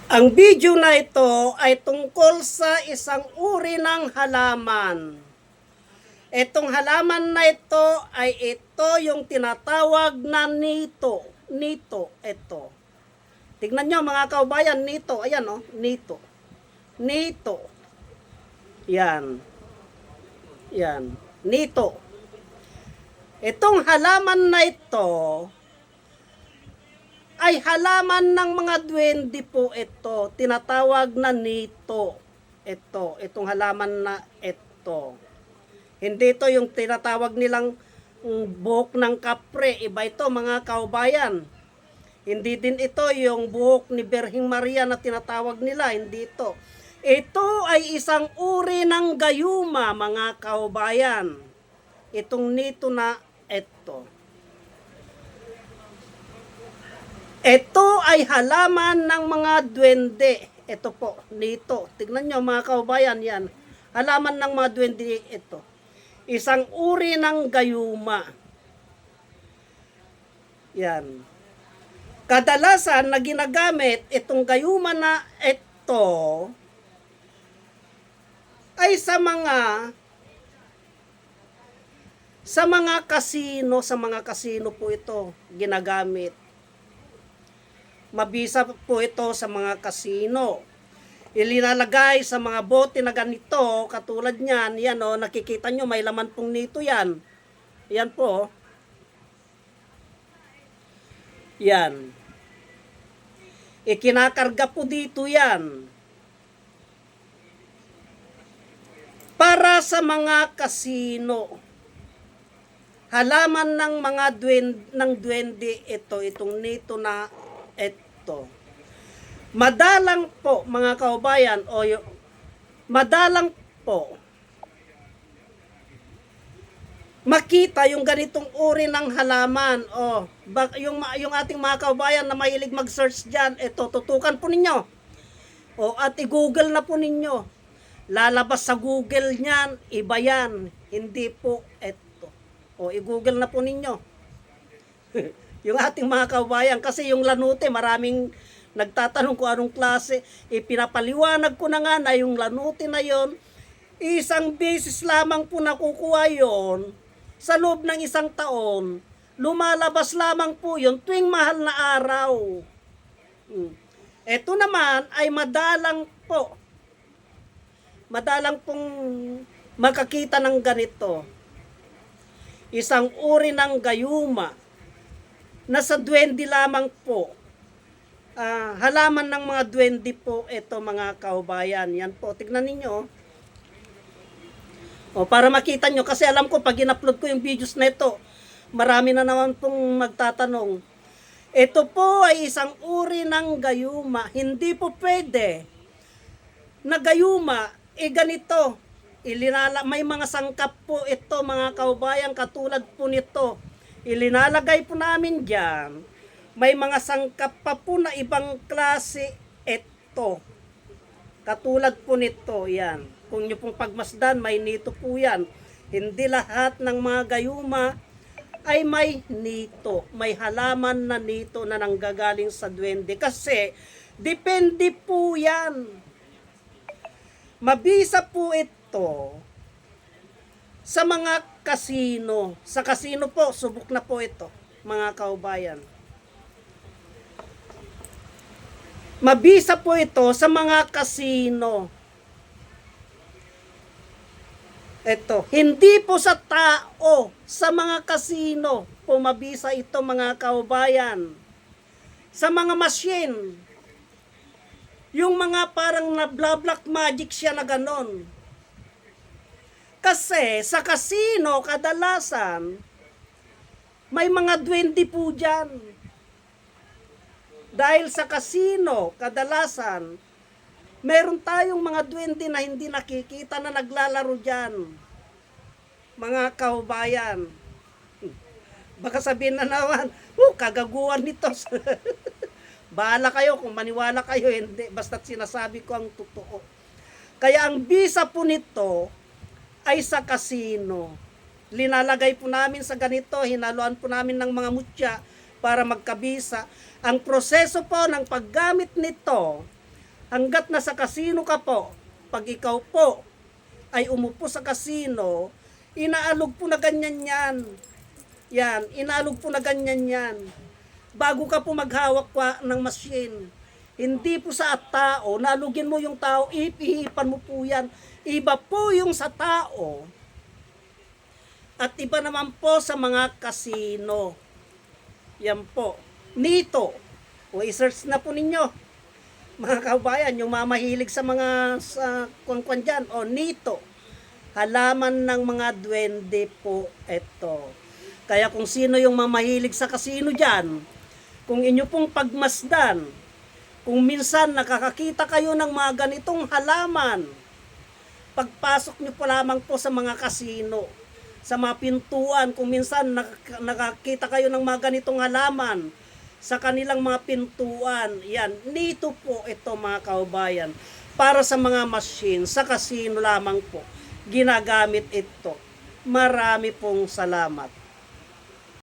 Ang video na ito ay tungkol sa isang uri ng halaman. Itong halaman na ito ay ito yung tinatawag na nito. Nito, ito. Tignan nyo mga kaubayan, nito. Ayan o, nito. Nito. Yan. Yan. Nito. Itong halaman na ito ay halaman ng mga duwende po ito. Tinatawag na nito. Itong halaman na ito. Hindi ito yung tinatawag nilang buhok ng kapre. Iba ito mga kaubayan. Hindi din ito yung buhok ni Birheng Maria na tinatawag nila. Hindi ito. Ito ay isang uri ng gayuma mga kaubayan. Itong nito na ito. Ito ay halaman ng mga duwende. Ito po, nito. Tignan nyo mga kaubayan yan. Halaman ng mga duwende ito. Isang uri ng gayuma. Yan. Kadalasan na ginagamit itong gayuma na ito ay sa mga kasino po ito ginagamit. Mabisa po ito sa mga kasino. Ilinalagay sa mga bote na ganito, katulad niyan, yan o, nakikita nyo, may laman pong nito yan. Yan po. Yan. Ikinakarga po dito yan. Para sa mga kasino. Halaman ng mga duwende ito, itong nito na ito. Madalang po mga kaubayan madalang po makita yung ganitong uri ng halaman yung ating mga kaubayan na mahilig mag-search diyan, ito tutukan po ninyo at i-google na po ninyo, lalabas sa Google niyan, iba yan, hindi po ito. I-google na po ninyo yung ating mga kaubayan, kasi yung lanute maraming nagtatanong kung anong klase. Pinapaliwanag ko na nga na yung lanute na yon, isang beses lamang po nakukuha yon sa loob ng isang taon. Lumalabas lamang po yon tuwing mahal na araw. Ito naman ay madalang pong makakita ng ganito. Isang uri ng gayuma na sa duwende lamang po. Halaman ng mga duwende po ito mga kaubayan. Yan po, tignan ninyo. Para makita nyo, kasi alam ko pag in-upload ko yung videos na ito, marami na naman pong magtatanong. Ito po ay isang uri ng gayuma. Hindi po pwede na gayuma, ganito. May mga sangkap po ito mga kaubayan, katulad po nito. Ilinalagay po namin dyan. May mga sangkap pa po na ibang klase ito. Katulad po nito, yan. Kung nyo pong pagmasdan, may nito po yan. Hindi lahat ng mga gayuma ay may nito. May halaman na nito na nanggagaling sa duwende. Kasi, depende po yan. Mabisa po ito sa mga kasino. Sa kasino po, subok na po ito, mga kaubayan. Mabisa po ito sa mga kasino. Ito, hindi po sa tao, sa mga kasino po mabisa ito mga kaubayan. Sa mga machine, yung mga parang na black magic siya na ganon. Kasi sa kasino kadalasan, may mga duwende po dyan. Dahil sa kasino, kadalasan, meron tayong mga duwende na hindi nakikita na naglalaro dyan. Mga kaubayan. Baka sabihin na naman, kagaguhan nito. Bahala kayo kung maniwala kayo, hindi. Basta't sinasabi ko ang totoo. Kaya ang bisa po nito ay sa kasino. Linalagay po namin sa ganito, hinaluan po namin ng mga mutya para magkabisa. Ang proseso po ng paggamit nito Hanggat nasa kasino ka po, pag ikaw po ay umupo sa kasino, inaalog po na ganyan yan. Yan, inaalog po na ganyan yan. Bago ka po maghawak ng machine. Hindi po sa tao, nalugin mo yung tao, ipihipan mo po yan. Iba po yung sa tao. At iba naman po sa mga kasino. Yan po. Nito. O i-search na po ninyo. Mga kabayan, yung mamahilig sa mga kwan dyan. O nito. Halaman ng mga duwende po ito. Kaya kung sino yung mamahilig sa kasino dyan, kung inyo pong pagmasdan, kung minsan nakakakita kayo ng mga ganitong halaman, pagpasok nyo po lamang po sa mga kasino, sa mga pintuan, kung minsan nakakita kayo ng mga ganitong halaman, sa kanilang mga pintuan, yan, nito po ito mga kaubayan, para sa mga machine, sa kasino lamang po, ginagamit ito. Marami pong salamat.